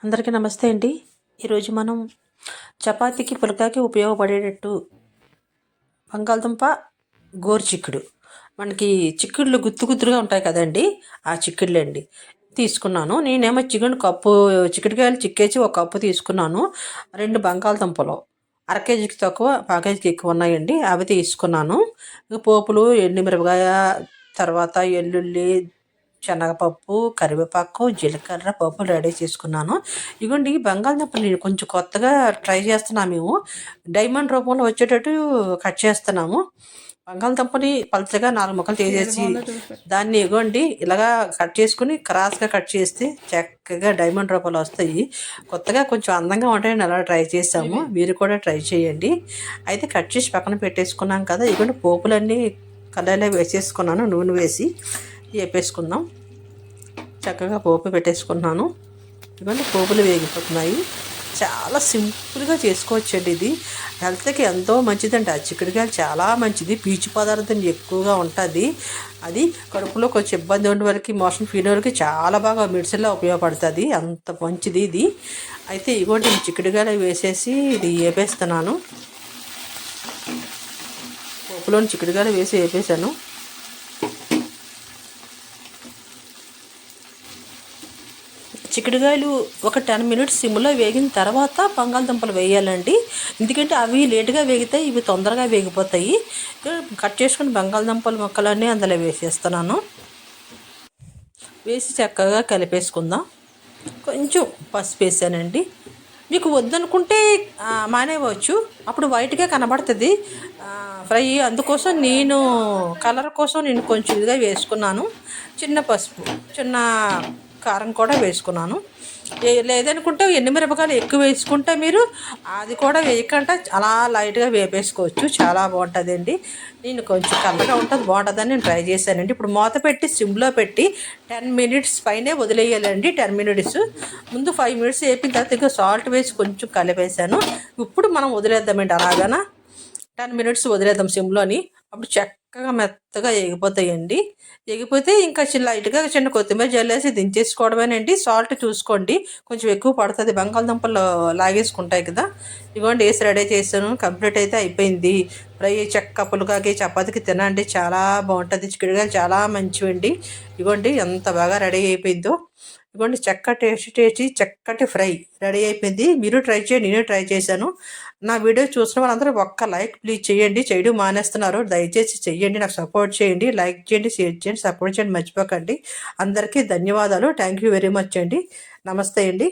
అందరికీ నమస్తే అండి. ఈరోజు మనం చపాతీకి పుల్కాకి ఉపయోగపడేటట్టు బంగాళదుంప గోరు చిక్కుడు, మనకి చిక్కుళ్ళు గుత్తు గుత్తులుగా ఉంటాయి కదండి, ఆ చిక్కుళ్ళు అండి తీసుకున్నాను. నేనేమో కప్పు చిక్కుడుకాయలు చిక్కేసి ఒక కప్పు తీసుకున్నాను. 2 బంగాళదుంపలు అర కేజీకి తక్కువ, కేజీకి ఎక్కువ ఉన్నాయండి, అవి తీసుకున్నాను. పోపులు ఎండుమిరపకాయ, తర్వాత ఎల్లుల్లి, శనగపప్పు, కరివేపాకు, జీలకర్ర, పప్పు రెడీ చేసుకున్నాను. ఇగోండి ఈ బంగాళదుంపలు నేను కొంచెం కొత్తగా ట్రై చేస్తున్నాము. మేము డైమండ్ రూపంలో వచ్చేటట్టు కట్ చేస్తున్నాము. బంగాళదుంపని పలచగా 4 ముక్కలు చేసేసి దాన్ని ఇగోండి ఇలాగా కట్ చేసుకుని క్రాస్గా కట్ చేస్తే చక్కగా డైమండ్ రూపంలో వస్తాయి. కొత్తగా కొంచెం అందంగా ఉంటాయని అలా ట్రై చేసాము. మీరు కూడా ట్రై చేయండి. అయితే కట్ చేసి పక్కన పెట్టేసుకున్నాం కదా. ఇగోండి పోపులన్నీ కడాయిలో వేసేసుకున్నాను. నూనె వేసి వేపేసుకుందాం. చక్కగా పోపు పెట్టేసుకున్నాను. ఇవన్నీ పోపులు వేగిపోతున్నాయి. చాలా సింపుల్గా చేసుకోవచ్చండి. ఇది హెల్త్కి ఎంతో మంచిదండి. ఆ చిక్కుడుకాయలు చాలా మంచిది, పీచు పదార్థం ఎక్కువగా ఉంటుంది. అది కడుపులో కొంచెం ఇబ్బంది ఉండే వాళ్ళకి, మోషన్ ఫీల్ వాళ్ళకి చాలా బాగా మెడిసిన్లో ఉపయోగపడుతుంది. అంత మంచిది ఇది. అయితే ఇగోండి చిక్కుడుకాయలు వేసేసి ఇది వేపేస్తున్నాను. పోపులోని చిక్కుడుకాయలు వేసి వేపేసాను. చిక్కుడుకాయలు ఒక 10 మినిట్స్ సిమ్లో వేగిన తర్వాత బంగాళదుంపలు వేయాలండి. ఎందుకంటే అవి లేటుగా వేగితాయి, ఇవి తొందరగా వేగిపోతాయి. కట్ చేసుకుని బంగాళదుంపల ముక్కలన్నీ అందులో వేసేస్తున్నాను. వేసి చక్కగా కలిపేసుకుందాం. కొంచెం పసుపు వేసానండి. మీకు వద్దనుకుంటే మానేవచ్చు, అప్పుడు వైట్గా కనబడుతుంది ఫ్రై. అందుకోసం నేను కలర్ కోసం నేను కొంచెం ఇదిగా వేసుకున్నాను. చిన్న పసుపు, చిన్న కారం కూడా వేసుకున్నాను. లేదనుకుంటే ఎండుమిరపకాయలు ఎక్కువ వేసుకుంటే మీరు అది కూడా వేయకుండా అలా లైట్గా వేపేసుకోవచ్చు. చాలా బాగుంటుందండి. నేను కొంచెం కలర్గా ఉంటుంది, బాగుంటుందని నేను ట్రై చేశానండి. ఇప్పుడు మూత పెట్టి సిమ్లో పెట్టి 10 మినిట్స్ పైనే వదిలేయాలండి. 10 మినిట్స్ ముందు 5 మినిట్స్ వేపిన తర్వాత ఇంకా సాల్ట్ వేసి కొంచెం కలిపేసాను. ఇప్పుడు మనం వదిలేద్దామండి అలాగనా. 10 మినిట్స్ వదిలేద్దాం సిమ్లోని. అప్పుడు చక్కగా మెత్తగా ఎగిపోతాయండి. ఎగిపోతే ఇంకా లైట్గా చిన్న కొత్తిమీర జల్లేసి దించేసుకోవడమేనండి. సాల్ట్ చూసుకోండి, కొంచెం ఎక్కువ పడుతుంది, బంగాళదుంపలు లాగేసుకుంటాయి కదా. ఇదిగోండి వేసి రెడీ చేశాను. కంప్లీట్ అయితే అయిపోయింది. ఫ్రై చెక్క పుల్కాకి చపాతీకి తినండి, చాలా బాగుంటుంది. చిక్కుడుకాయలు చాలా మంచివండి. ఇదిగోండి ఎంత బాగా రెడీ అయిపోయిందో. ఇదిగోండి చక్కటి ఫ్రై రెడీ అయిపోయింది. మీరు ట్రై చేయండి, నేను ట్రై చేశాను. నా వీడియో చూసిన వాళ్ళందరూ ఒక్క లైక్ ప్లీజ్ చేయండి. చేయడం మానేస్తున్నారు, దయచేసి చెయ్యండి. నాకు సపోర్ట్ చేయండి, లైక్ చేయండి, షేర్ చేయండి, సపోర్ట్ చేయండి మర్చిపోకండి. అందరికీ ధన్యవాదాలు. థ్యాంక్ యూ వెరీ మచ్ అండి. నమస్తే అండి.